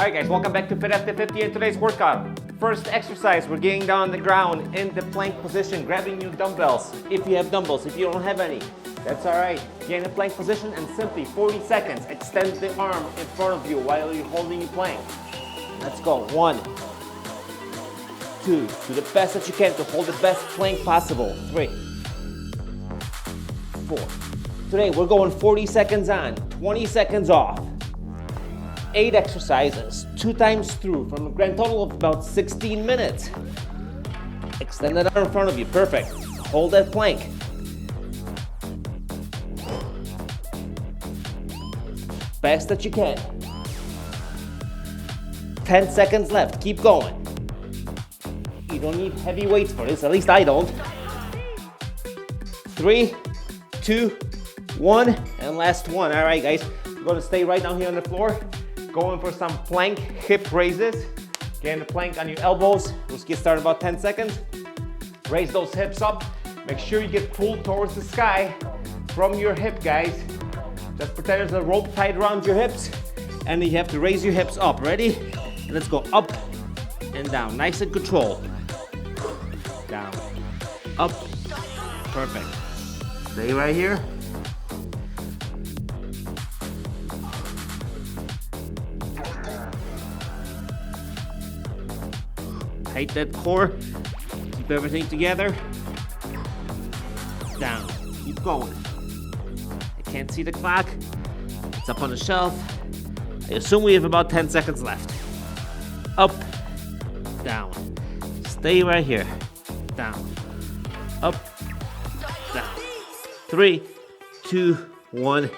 Alright guys, welcome back to Fit After 50 and today's workout. First exercise, we're getting down on the ground in the plank position, grabbing your dumbbells. If you have dumbbells, if you don't have any, that's alright. Get in the plank position and simply 40 seconds, extend the arm in front of you while you're holding your plank. Let's go. 1, 2, do the best that you can to hold the best plank possible. 3, 4. Today we're going 40 seconds on, 20 seconds off. 8 exercises, 2 times through, from a grand total of about 16 minutes. Extend that arm in front of you, perfect. Hold that plank. Best that you can. 10 seconds left, keep going. You don't need heavy weights for this, at least I don't. 3, 2, 1, and last one. All right, guys, we're gonna stay right down here on the floor. Going for some plank hip raises. Get in the plank on your elbows. Let's get started in about 10 seconds. Raise those hips up. Make sure you get pulled towards the sky from your hip, guys. Just pretend there's a rope tied around your hips, and you have to raise your hips up. Ready? Let's go up and down. Nice and controlled. Down, up, perfect. Stay right here. Tight that core, keep everything together. Down, keep going. I can't see the clock, it's up on the shelf. I assume we have about 10 seconds left. Up, down, stay right here. Down, up, down. 3, 2, 1,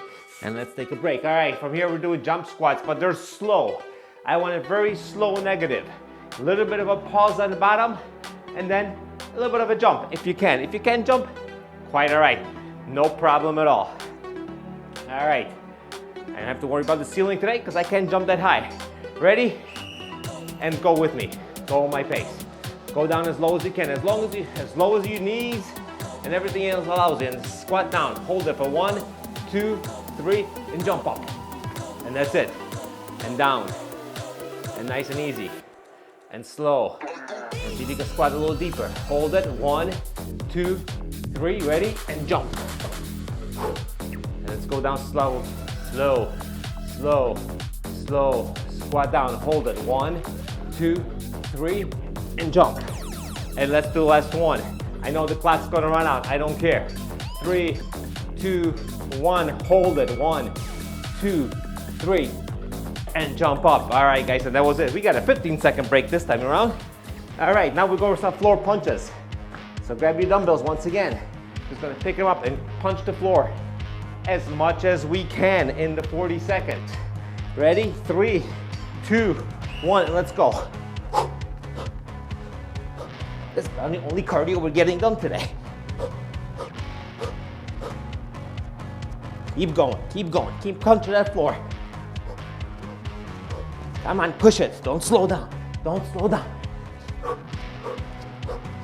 and let's take a break. All right, from here we're doing jump squats, but they're slow. I want it very slow and negative. A little bit of a pause at the bottom, and then a little bit of a jump if you can. If you can jump, quite all right. No problem at all. All right, I don't have to worry about the ceiling today because I can't jump that high. Ready? And go with me. Go on my pace. Go down as low as you can, as low as your knees and everything else allows you. And squat down. Hold it for 1, 2, 3, and jump up. And that's it. And down. And nice and easy. And slow. And see if you can squat a little deeper. Hold it. 1, 2, 3. Ready? And jump. And let's go down slow. Slow. Slow. Slow. Squat down. Hold it. 1, 2, 3. And jump. And let's do the last one. I know the clock's gonna run out. I don't care. 3, 2, 1. Hold it. 1, 2, 3. And jump up. All right, guys, and that was it. We got a 15-second break this time around. All right, now we're going for some floor punches. So grab your dumbbells once again. Just gonna pick them up and punch the floor as much as we can in the 40 seconds. Ready? 3, 2, 1, and let's go. This is the only cardio we're getting done today. Keep going, keep punching that floor. Come on, push it. Don't slow down. Don't slow down.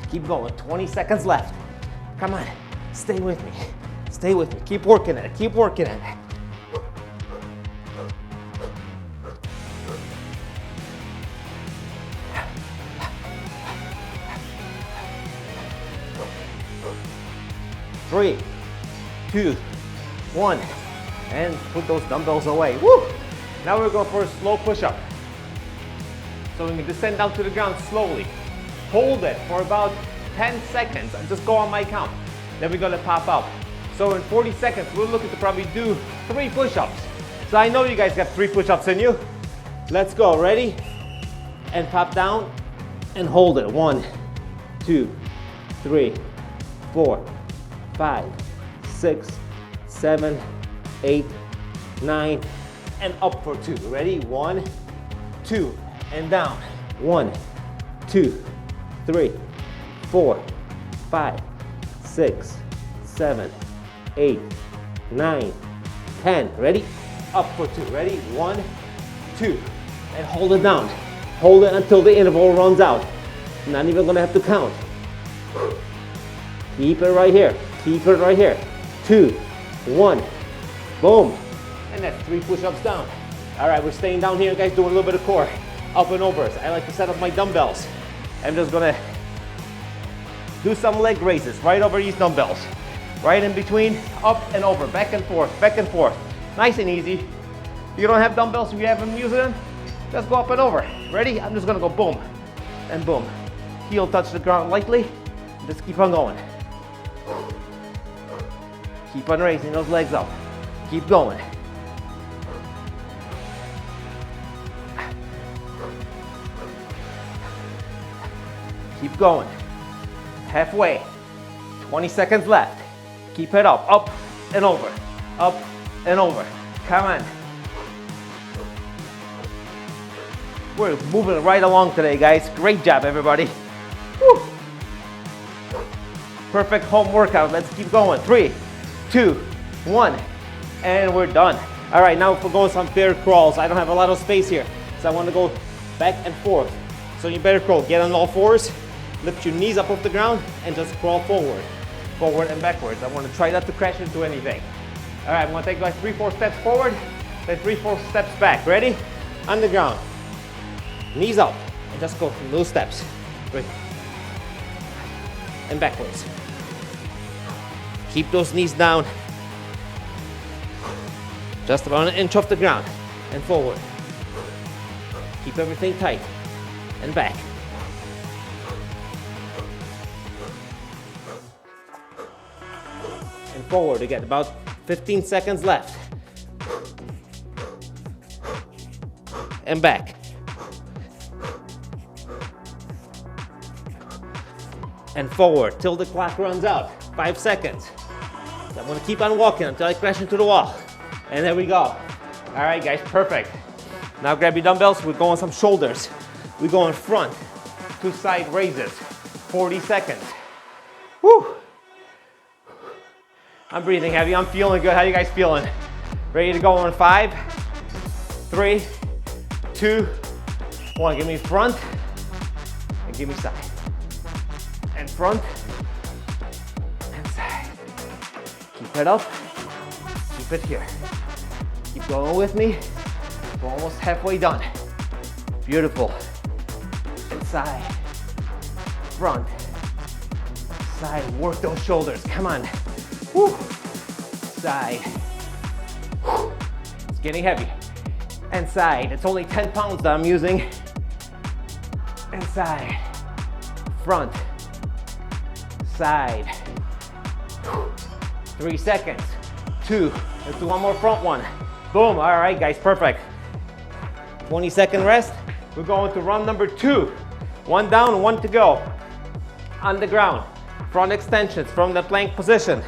Keep going. 20 seconds left. Come on. Stay with me. Stay with me. Keep working at it. Keep working at it. Three, 2, 1, and put those dumbbells away. Woo! Now we're going for a slow push-up. So we can descend down to the ground slowly. Hold it for about 10 seconds. Just go on my count. Then we're gonna pop out. So in 40 seconds, we're looking to probably do 3 push-ups. So I know you guys got 3 push-ups in you. Let's go, ready? And pop down and hold it. 1, 2, 3, 4, 5, 6, 7, 8, 9, and up for 2. Ready? 1, 2, and down. 1, 2, 3, 4, 5, 6, 7, 8, 9, 10. Ready? Up for 2. Ready? 1, 2, and hold it down. Hold it until the interval runs out. Not even gonna have to count. Keep it right here. Keep it right here. 2, 1, boom. And that's 3 push-ups down. All right, we're staying down here, guys, doing a little bit of core. Up and overs. I like to set up my dumbbells. I'm just gonna do some leg raises right over these dumbbells. Right in between, up and over, back and forth, back and forth. Nice and easy. If you don't have dumbbells, if you haven't used them, just go up and over. Ready? I'm just gonna go boom and boom. Heel touch the ground lightly. Just keep on going. Keep on raising those legs up. Keep going. Keep going. Halfway. 20 seconds left. Keep it up. Up and over. Up and over. Come on. We're moving right along today, guys. Great job, everybody. Woo. Perfect home workout. Let's keep going. 3, 2, 1. And we're done. All right, now we're going some bear crawls. I don't have a lot of space here, so I want to go back and forth. So you better crawl. Get on all fours. Lift your knees up off the ground and just crawl forward. Forward and backwards. I want to try not to crash into anything. All right, I'm going to take like 3-4 steps forward, then 3-4 steps back. Ready? On the ground. Knees up. And just go through those steps. Right. And backwards. Keep those knees down. Just about an inch off the ground. And forward. Keep everything tight. And back. And forward again. About 15 seconds left. And back. And forward till the clock runs out. 5 seconds. So I'm gonna keep on walking until I crash into the wall. And there we go. All right, guys, perfect. Now grab your dumbbells. We're going some shoulders. We're going front to side raises. 40 seconds. Woo! I'm breathing heavy. I'm feeling good. How you guys feeling? Ready to go on 5, 3, 2, 1. Give me front and give me side. And front and side. Keep it up. Keep it here. Keep going with me. We're almost halfway done. Beautiful. And side. Front. Side. Work those shoulders. Come on. Woo. Side. Woo. It's getting heavy. And side. It's only 10 pounds that I'm using. And side. Front. Side. 3 seconds. 2. Let's do one more front one. Boom. All right, guys. Perfect. 20-second rest. We're going to run number 2. 1 down, 1 to go. On the ground. Front extensions from the plank position.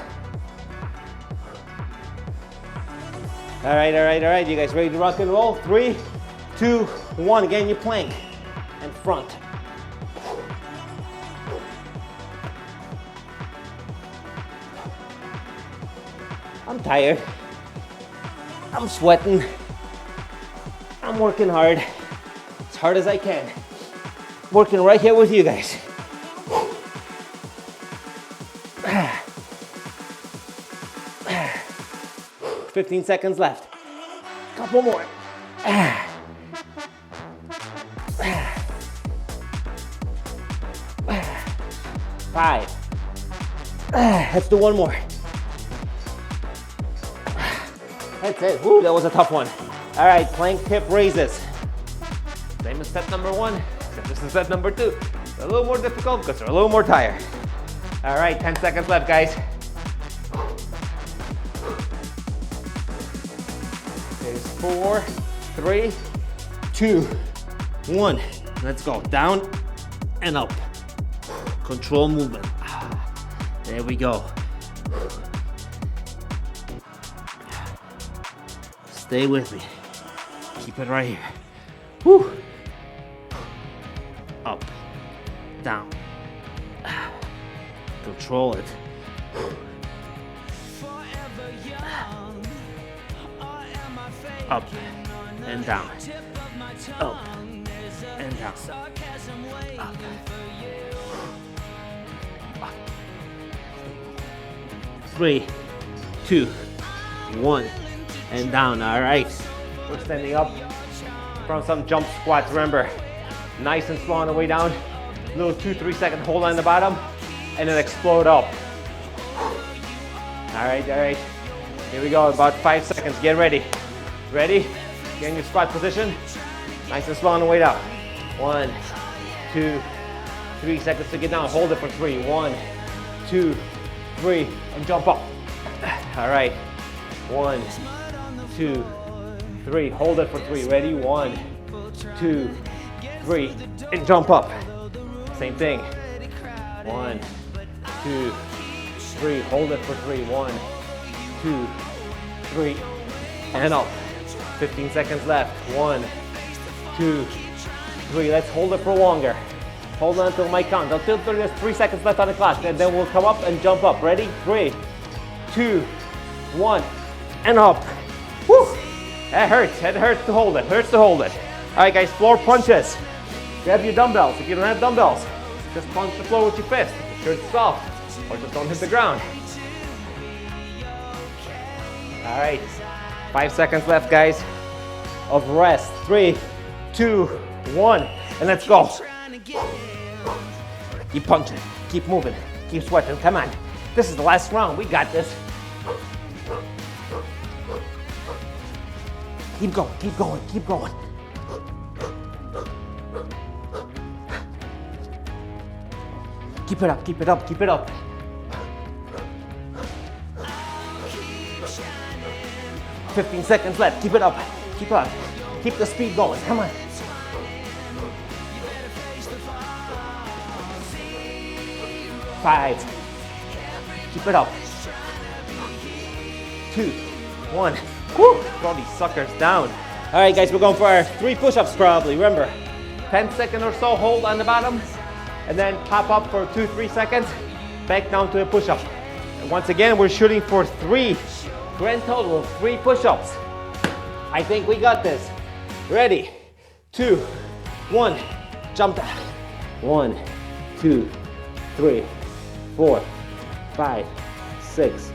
All right, all right, all right. You guys ready to rock and roll? 3, 2, 1. Again, you plank and front. I'm tired. I'm sweating. I'm working hard. As hard as I can. Working right here with you guys. 15 seconds left. Couple more. 5. Let's do one more. That's it. Woo, that was a tough one. All right, plank hip raises. Same as step number 1, except this is step number 2. It's a little more difficult because they're a little more tired. All right, 10 seconds left, guys. There's 4, 3, 2, 1. Let's go. Down and up. Control movement. There we go. Stay with me. Keep it right here. Woo. Up. Down. Control it. Up and down. Up and down. Up. 3, 2, 1, and down. All right. We're standing up. from some jump squats. Remember, nice and slow on the way down. Little 2-3 second hold on the bottom, and then explode up. All right. Here we go, about 5 seconds. Get ready. Ready? Get in your squat position. Nice and slow on the way down. 1, 2, 3 seconds to get down. Hold it for 3. 1, 2, 3, and jump up. All right. 1, 2, 3. Hold it for 3. Ready? 1, 2, 3, and jump up. Same thing. 1, 2, 3. Hold it for 3. 1, 2, 3, and up. 15 seconds left. 1, 2, 3. Let's hold it for longer. Hold on until my count. Until there's 3 seconds left on the clock. And then we'll come up and jump up. Ready? 3, 2, 1, and up. Woo! That hurts. It hurts to hold it. Hurts to hold it. All right, guys. Floor punches. Grab your dumbbells. If you don't have dumbbells, just punch the floor with your fist. Make sure it's soft, or just don't hit the ground. All right. 5 seconds left, guys, of rest. 3, 2, 1, and let's go. Keep punching, keep moving, keep sweating. Come on. This is the last round. We got this. Keep going, keep going, keep going. Keep it up, keep it up, keep it up. "15 seconds left. Keep it up. Keep up. Keep the speed going. Come on. 5. Keep it up. 2, 1. Woo! Throw these suckers down. All right, guys, we're going for our 3 push-ups probably. Remember, 10 seconds or so, hold on the bottom, and then pop up for 2-3 seconds, back down to a push-up. And once again, we're shooting for 3. Grand total of 3 push-ups. I think we got this. Ready? 2, 1, jump down. 1, 2, 3, 4, 5, 6,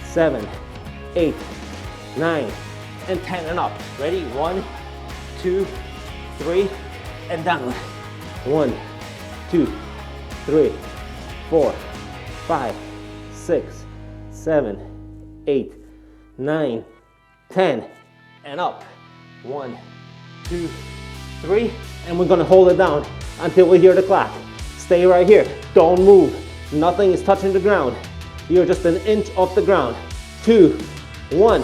7, 8, 9, and 10 and up. Ready? 1, 2, 3, and down. 1, 2, 3, 4, 5, 6, 7, 8, 9, 10, and up. 1, 2, 3, and we're gonna hold it down until we hear the clock. Stay right here, don't move. Nothing is touching the ground. You're just an inch off the ground. 2, 1,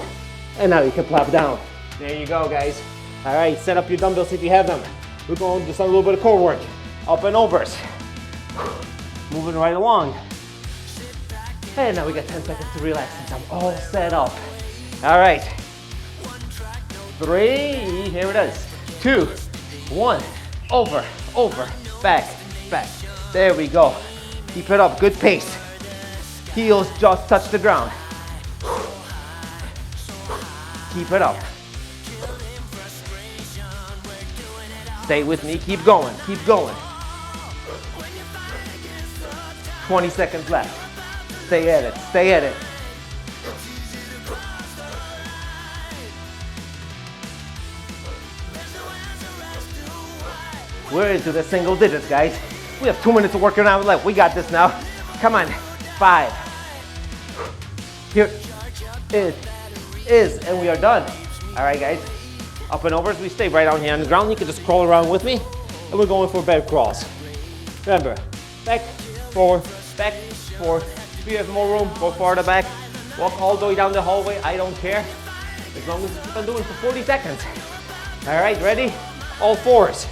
and now you can plop down. There you go, guys. All right, set up your dumbbells if you have them. We're going to do some little bit of core work. Up and overs. Moving right along. And now we got 10 seconds to relax since I'm all set up. All right. 3, here it is. 2, 1, over, over, back, back. There we go. Keep it up, good pace. Heels just touch the ground. Keep it up. Stay with me, keep going, keep going. 20 seconds left. Stay at it, stay at it. We're into the single digits, guys. We have 2 minutes of working out left. We got this now. Come on. 5. Here it is, and we are done. All right, guys. Up and overs. We stay right down here on the ground. You can just crawl around with me, and we're going for bed crawls. Remember, back, forward, back, forward. If you have more room, go farther back. Walk all the way down the hallway. I don't care. As long as you keep on doing it for 40 seconds. All right, ready? All fours.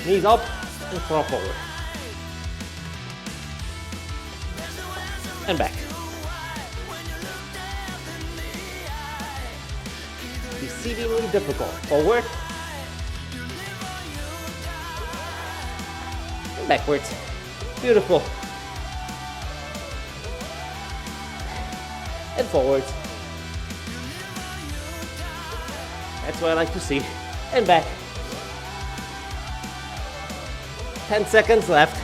Knees up and front forward. And back. Exceedingly difficult. Forward. And backwards. Beautiful. And forwards. That's what I like to see. And back. 10 seconds left.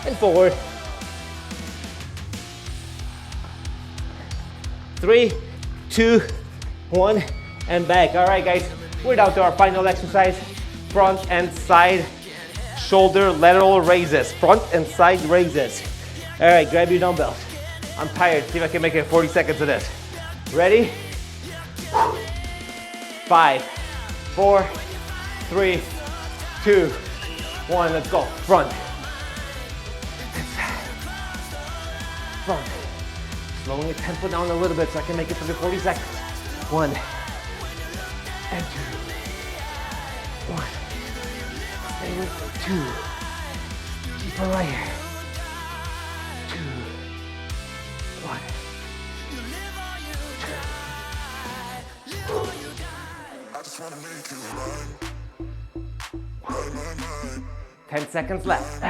And forward. 3, 2, 1, and back. All right, guys, we're down to our final exercise. front and side shoulder lateral raises. Front and side raises. All right, grab your dumbbells. I'm tired. See if I can make it 40 seconds of this. Ready? 5, 4, 3, 2, 1. Let's go. Front. Front. Slowing the tempo down a little bit so I can make it for the 40 seconds. 1 and 2. 1. Stay with me. 2. Keep it right here. 2. 1. 10 seconds left.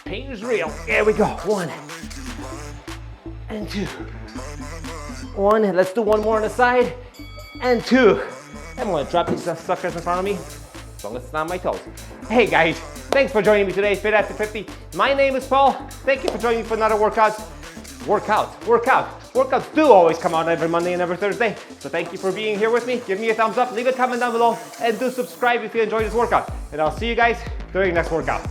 Pain is real. There we go. 1 and 2. 1. Let's do one more on the side. And 2. I'm gonna drop these suckers in front of me as long as it's not on my toes. Hey guys, thanks for joining me today, Fit After 50. My name is Paul. Thank you for joining me for another workout. Workouts do always come out every Monday and every Thursday. So thank you for being here with me. Give me a thumbs up, leave a comment down below, and do subscribe if you enjoyed this workout. And I'll see you guys during the next workout.